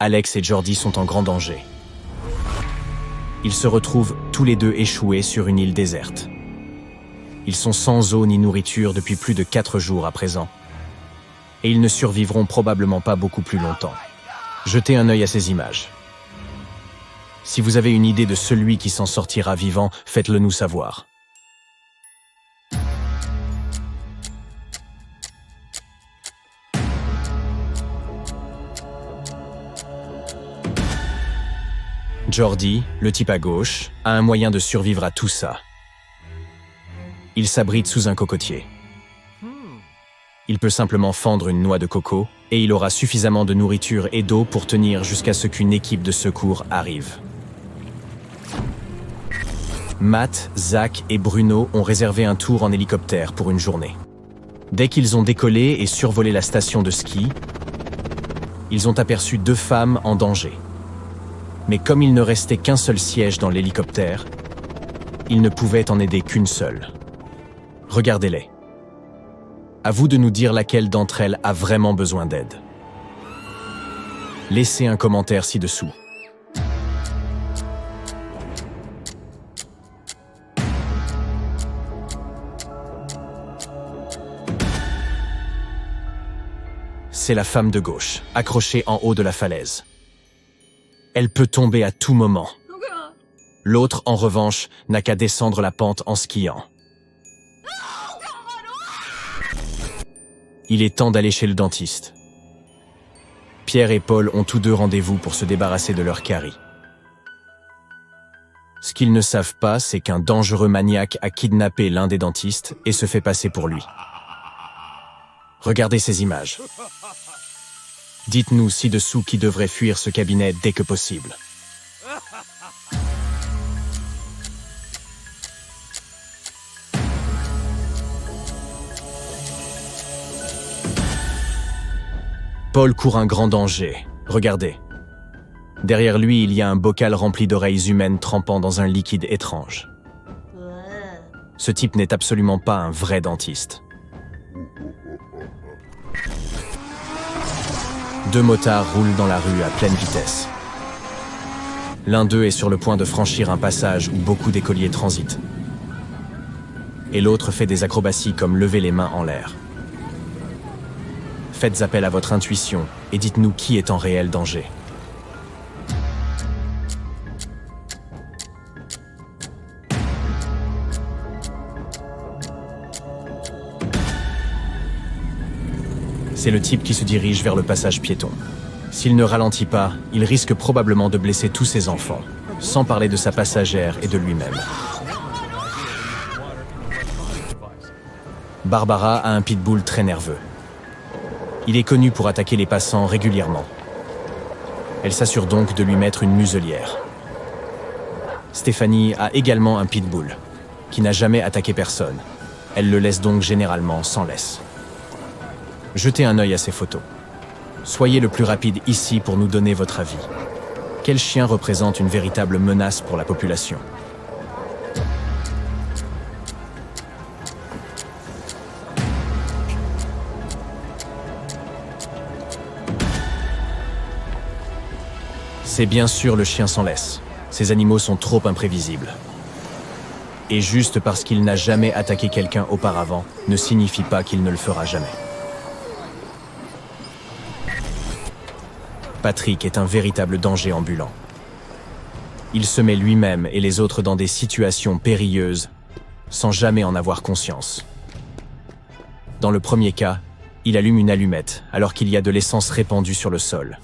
Alex et Jordi sont en grand danger. Ils se retrouvent tous les deux échoués sur une île déserte. Ils sont sans eau ni nourriture depuis plus de 4 jours à présent. Et ils ne survivront probablement pas beaucoup plus longtemps. Jetez un œil à ces images. Si vous avez une idée de celui qui s'en sortira vivant, faites-le nous savoir. Jordi, le type à gauche, a un moyen de survivre à tout ça. Il s'abrite sous un cocotier. Il peut simplement fendre une noix de coco et il aura suffisamment de nourriture et d'eau pour tenir jusqu'à ce qu'une équipe de secours arrive. Matt, Zach et Bruno ont réservé un tour en hélicoptère pour une journée. Dès qu'ils ont décollé et survolé la station de ski, ils ont aperçu 2 femmes en danger. Mais comme il ne restait qu'un seul siège dans l'hélicoptère, ils ne pouvaient en aider qu'une seule. Regardez-les. À vous de nous dire laquelle d'entre elles a vraiment besoin d'aide. Laissez un commentaire ci-dessous. C'est la femme de gauche, accrochée en haut de la falaise. Elle peut tomber à tout moment. L'autre, en revanche, n'a qu'à descendre la pente en skiant. Il est temps d'aller chez le dentiste. Pierre et Paul ont tous deux rendez-vous pour se débarrasser de leur carie. Ce qu'ils ne savent pas, c'est qu'un dangereux maniaque a kidnappé l'un des dentistes et se fait passer pour lui. Regardez ces images. Dites-nous ci-dessous qui devrait fuir ce cabinet dès que possible. Paul court un grand danger. Regardez. Derrière lui, il y a un bocal rempli d'oreilles humaines trempant dans un liquide étrange. Ce type n'est absolument pas un vrai dentiste. 2 motards roulent dans la rue à pleine vitesse. L'un d'eux est sur le point de franchir un passage où beaucoup d'écoliers transitent. Et l'autre fait des acrobaties comme lever les mains en l'air. Faites appel à votre intuition et dites-nous qui est en réel danger. C'est le type qui se dirige vers le passage piéton. S'il ne ralentit pas, il risque probablement de blesser tous ses enfants, sans parler de sa passagère et de lui-même. Barbara a un pitbull très nerveux. Il est connu pour attaquer les passants régulièrement. Elle s'assure donc de lui mettre une muselière. Stéphanie a également un pitbull, qui n'a jamais attaqué personne. Elle le laisse donc généralement sans laisse. Jetez un œil à ces photos. Soyez le plus rapide ici pour nous donner votre avis. Quel chien représente une véritable menace pour la population? C'est bien sûr le chien sans laisse. Ces animaux sont trop imprévisibles. Et juste parce qu'il n'a jamais attaqué quelqu'un auparavant, ne signifie pas qu'il ne le fera jamais. Patrick est un véritable danger ambulant. Il se met lui-même et les autres dans des situations périlleuses, sans jamais en avoir conscience. Dans le premier cas, il allume une allumette alors qu'il y a de l'essence répandue sur le sol.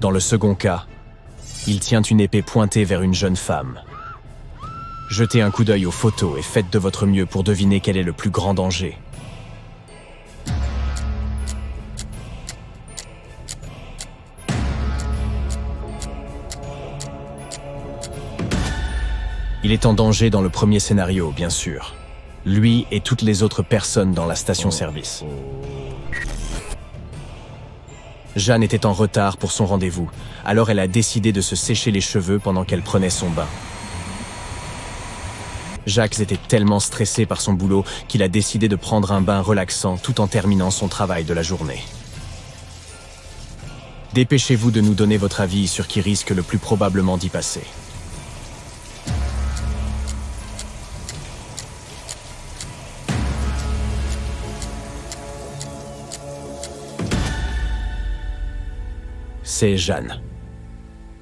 Dans le second cas, il tient une épée pointée vers une jeune femme. Jetez un coup d'œil aux photos et faites de votre mieux pour deviner quel est le plus grand danger. Il est en danger dans le premier scénario, bien sûr. Lui et toutes les autres personnes dans la station-service. Jeanne était en retard pour son rendez-vous, alors elle a décidé de se sécher les cheveux pendant qu'elle prenait son bain. Jacques était tellement stressé par son boulot qu'il a décidé de prendre un bain relaxant tout en terminant son travail de la journée. Dépêchez-vous de nous donner votre avis sur qui risque le plus probablement d'y passer. C'est Jeanne.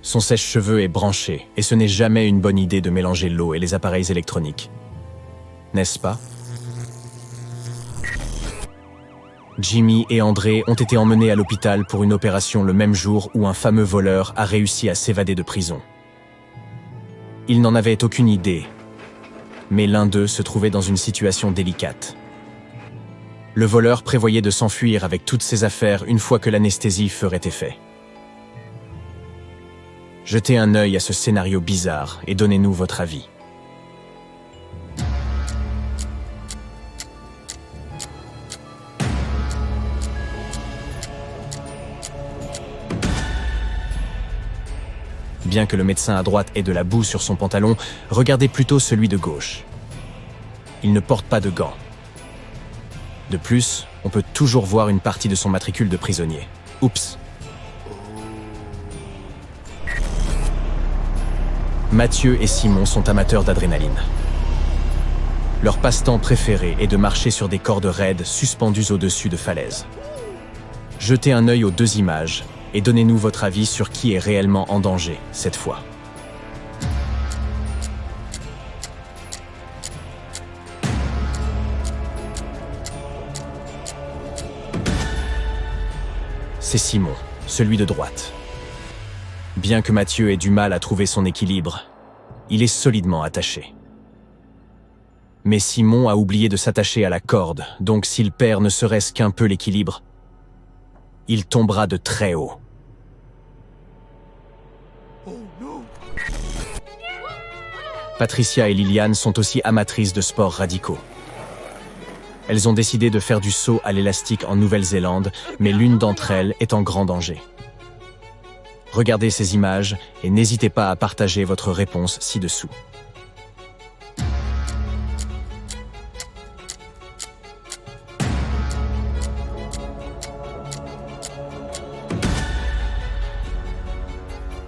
Son sèche-cheveux est branché, et ce n'est jamais une bonne idée de mélanger l'eau et les appareils électroniques. N'est-ce pas? Jimmy et André ont été emmenés à l'hôpital pour une opération le même jour où un fameux voleur a réussi à s'évader de prison. Ils n'en avaient aucune idée, mais l'un d'eux se trouvait dans une situation délicate. Le voleur prévoyait de s'enfuir avec toutes ses affaires une fois que l'anesthésie ferait effet. Jetez un œil à ce scénario bizarre et donnez-nous votre avis. Bien que le médecin à droite ait de la boue sur son pantalon, regardez plutôt celui de gauche. Il ne porte pas de gants. De plus, on peut toujours voir une partie de son matricule de prisonnier. Oups. Mathieu et Simon sont amateurs d'adrénaline. Leur passe-temps préféré est de marcher sur des cordes raides suspendues au-dessus de falaises. Jetez un œil aux deux images et donnez-nous votre avis sur qui est réellement en danger cette fois. C'est Simon, celui de droite. Bien que Mathieu ait du mal à trouver son équilibre, il est solidement attaché. Mais Simon a oublié de s'attacher à la corde, donc s'il perd ne serait-ce qu'un peu l'équilibre, il tombera de très haut. Patricia et Liliane sont aussi amatrices de sports radicaux. Elles ont décidé de faire du saut à l'élastique en Nouvelle-Zélande, mais l'une d'entre elles est en grand danger. Regardez ces images et n'hésitez pas à partager votre réponse ci-dessous.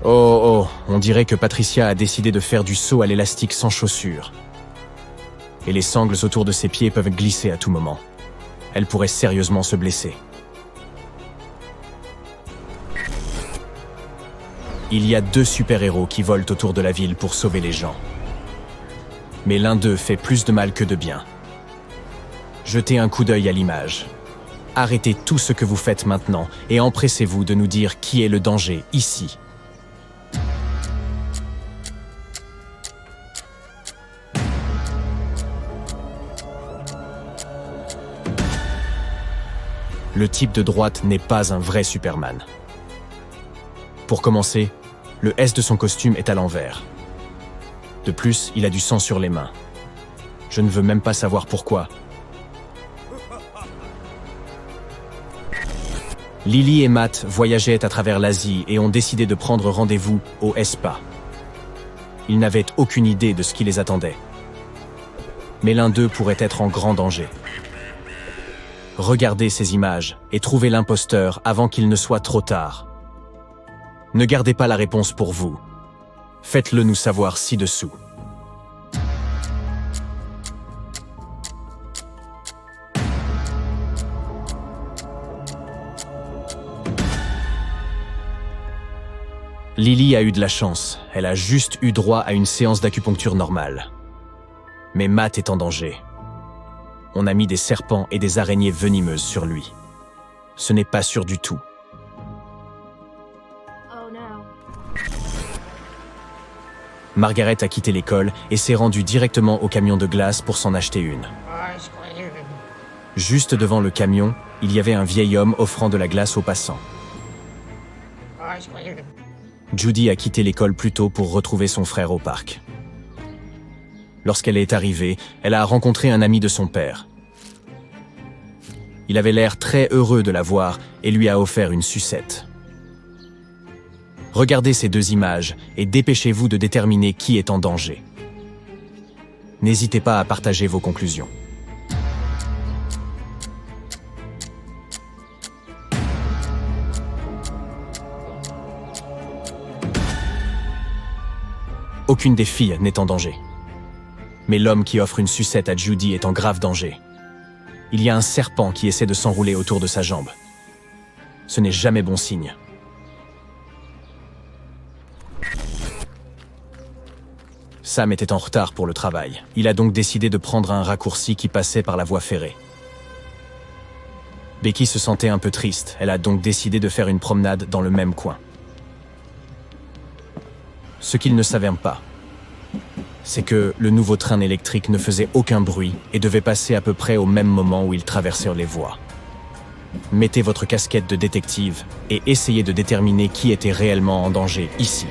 Oh, on dirait que Patricia a décidé de faire du saut à l'élastique sans chaussures. Et les sangles autour de ses pieds peuvent glisser à tout moment. Elle pourrait sérieusement se blesser. Il y a deux super-héros qui volent autour de la ville pour sauver les gens. Mais l'un d'eux fait plus de mal que de bien. Jetez un coup d'œil à l'image. Arrêtez tout ce que vous faites maintenant et empressez-vous de nous dire qui est le danger ici. Le type de droite n'est pas un vrai Superman. Pour commencer, le S de son costume est à l'envers. De plus, il a du sang sur les mains. Je ne veux même pas savoir pourquoi. Lily et Matt voyageaient à travers l'Asie et ont décidé de prendre rendez-vous au SPA. Ils n'avaient aucune idée de ce qui les attendait. Mais l'un d'eux pourrait être en grand danger. Regardez ces images et trouvez l'imposteur avant qu'il ne soit trop tard. Ne gardez pas la réponse pour vous. Faites-le nous savoir ci-dessous. Lily a eu de la chance. Elle a juste eu droit à une séance d'acupuncture normale. Mais Matt est en danger. On a mis des serpents et des araignées venimeuses sur lui. Ce n'est pas sûr du tout. Margaret a quitté l'école et s'est rendue directement au camion de glace pour s'en acheter une. Juste devant le camion, il y avait un vieil homme offrant de la glace aux passants. Judy a quitté l'école plus tôt pour retrouver son frère au parc. Lorsqu'elle est arrivée, elle a rencontré un ami de son père. Il avait l'air très heureux de la voir et lui a offert une sucette. Regardez ces deux images et dépêchez-vous de déterminer qui est en danger. N'hésitez pas à partager vos conclusions. Aucune des filles n'est en danger. Mais l'homme qui offre une sucette à Judy est en grave danger. Il y a un serpent qui essaie de s'enrouler autour de sa jambe. Ce n'est jamais bon signe. Sam était en retard pour le travail. Il a donc décidé de prendre un raccourci qui passait par la voie ferrée. Becky se sentait un peu triste. Elle a donc décidé de faire une promenade dans le même coin. Ce qu'il ne savait pas, c'est que le nouveau train électrique ne faisait aucun bruit et devait passer à peu près au même moment où il traversait les voies. Mettez votre casquette de détective et essayez de déterminer qui était réellement en danger ici.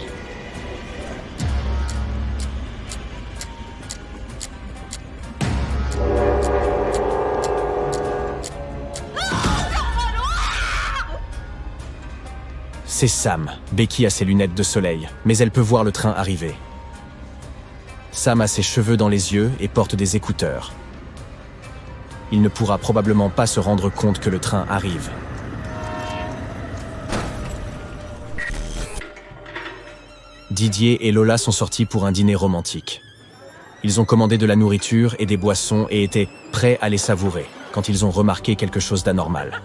C'est Sam. Becky a ses lunettes de soleil, mais elle peut voir le train arriver. Sam a ses cheveux dans les yeux et porte des écouteurs. Il ne pourra probablement pas se rendre compte que le train arrive. Didier et Lola sont sortis pour un dîner romantique. Ils ont commandé de la nourriture et des boissons et étaient prêts à les savourer quand ils ont remarqué quelque chose d'anormal.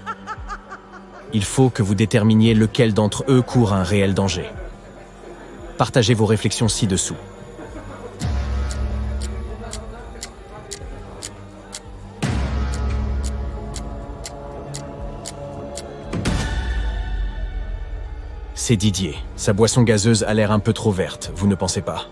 Il faut que vous déterminiez lequel d'entre eux court un réel danger. Partagez vos réflexions ci-dessous. C'est Didier. Sa boisson gazeuse a l'air un peu trop verte, vous ne pensez pas ?